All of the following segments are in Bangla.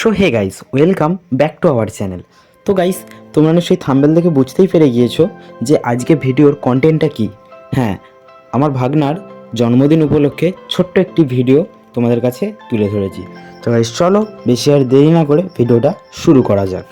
So hey guys, welcome back to our channel. তো গাইস, তোমরা সেই থাম্বনেল দেখে বুঝতেই পেরে গিয়েছো যে আজকে ভিডিওর কন্টেন্টটা কী। হ্যাঁ, আমার ভাগনার জন্মদিন উপলক্ষে ছোট্ট একটি ভিডিও তোমাদের কাছে তুলে ধরেছি। তো গাইস চলো বেশি আর দেরি না করে ভিডিওটা শুরু করা যাক।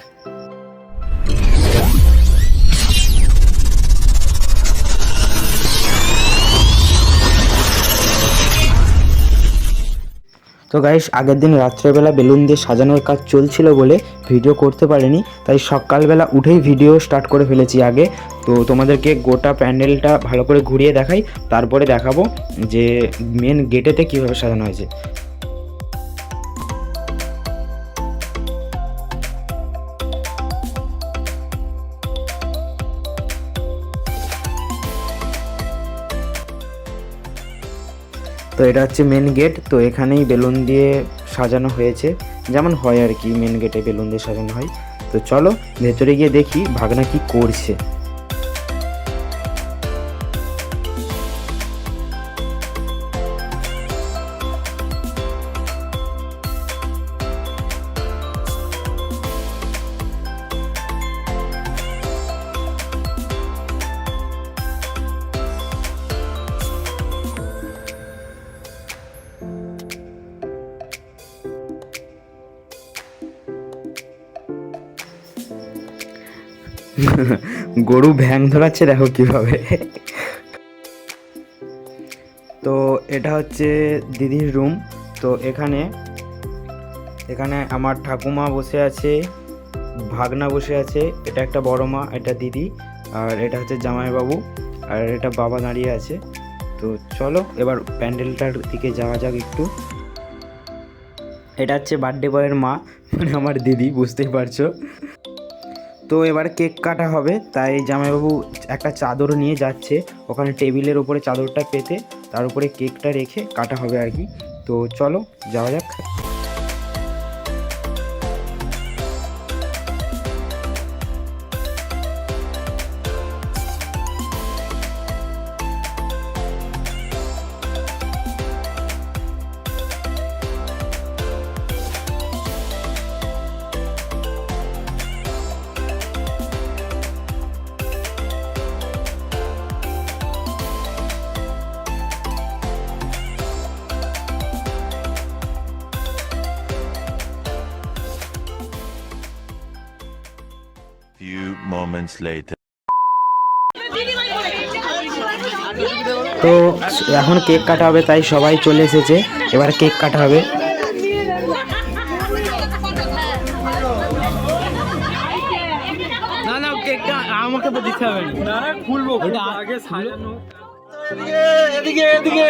তো গাইস, আগের দিন রাত্রেবেলা বেলুন দিয়ে সাজানোর কাজ চলছিল বলে ভিডিও করতে পারিনি, তাই সকালবেলা উঠেই ভিডিও স্টার্ট করে ফেলেছি আগে। তো তোমাদেরকে গোটা প্যান্ডেলটা ভালো করে ঘুরিয়ে দেখাই, তারপরে দেখাবো যে মেন গেটেতে কীভাবে সাজানো হয়েছে। তো এটা হচ্ছে মেন গেট। তো এখানেই বেলুন দিয়ে সাজানো হয়েছে, যেমন হয় আর কি, মেন গেটে বেলুন দিয়ে সাজানো হয়। তো চলো ভেতরে গিয়ে দেখি ভাগনা কি করছে। গরু ভ্যাং ধরাচ্ছে, দেখো কিভাবে। তো এটা হচ্ছে দিদির রুম। তো এখানে আমার ঠাকুমা বসে আছে, ভাগনা বসে আছে, এটা একটা বড় মা, এটা দিদি, আর এটা হচ্ছে জামাইবাবু, আর এটা বাবা দাঁড়িয়ে আছে। তো চলো এবার প্যান্ডেলটার দিকে যাওয়া যাক একটু। এটা হচ্ছে বার্থডে বয়ের মা, মানে আমার দিদি, বুঝতেই পারছো। তো এবার কেক কাটা হবে, তাই জামাইবাবু একটা চাদর নিয়ে যাচ্ছে, ওখানে টেবিলের উপরে চাদরটা পেতে তার উপরে কেকটা রেখে কাটা হবে আর কি। তো চলো যাওয়া যাক। Few moments later. তো এখন কেক কাটা হবে, তাই সবাই চলে এসেছে, এবার কেক কাটা হবে। না না, কেকটা আমাকে তো দিতে হবে না, খুলবো আগে সাজানো। এদিকে এদিকে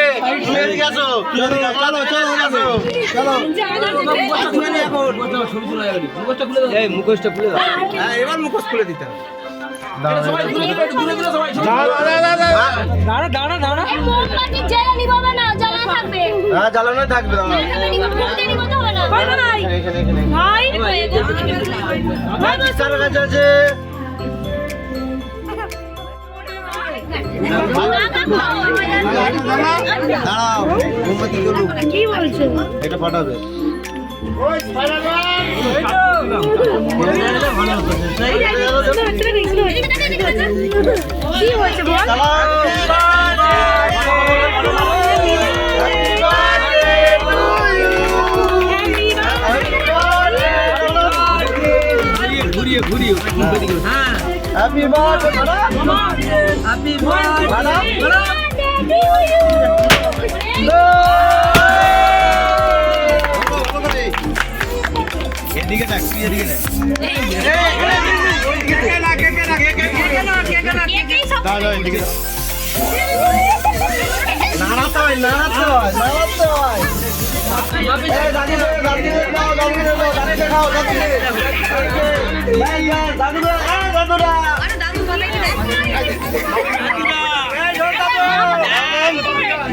এদিকে আসো, চলো চলো চলো আসো, চলো এই মুখোশটা খুলে দাও। হ্যাঁ, এবার মুখোশ খুলে দিতে হবে। জ্বালানো থাকবে। কি বলছো? এটা পাঠাবে। কি হয়েছে বল? ঘুরিয়ে ঘুরিয়ে হ্যাঁ, হ্যাপি বার্থডে হ্যাপি বার্থডে। এদিকে দেখ, এদিকে দেখ। নাড়াতে হয়, নাড়াতে হয়, নাড়াতে হয়।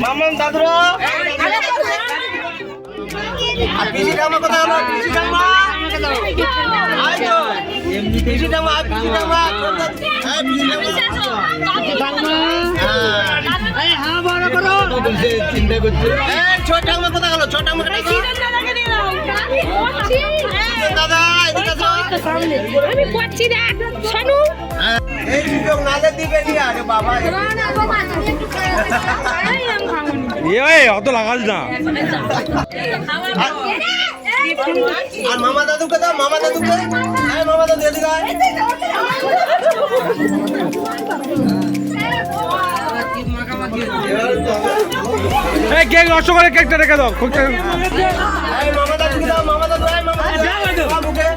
মামন দাদুরা পিসি ঠাম্মা কোথায় হলো? পিসি ঠাম্মা পিসি ঠাম্মা পিসি ঠাম্মা হ্যাঁ বড় করো চিন্তা করছে। ছোট ঠাম্মা কোথায় গেল? ছোট ঠাম্মা আমি করছি দেখ শোনো এই সুযোগ নালে দিবে নি আরে বাবা অত লাগাস না। আর মামা দাদুকে দাও মামা দাদুকে এই মামা দাদু এদিকে আয় কেক নষ্ট করে কেকটা রেখে দাও। এই মামা দাদুকে দাও মামা দাদু এই মামা দাদু বাবুকে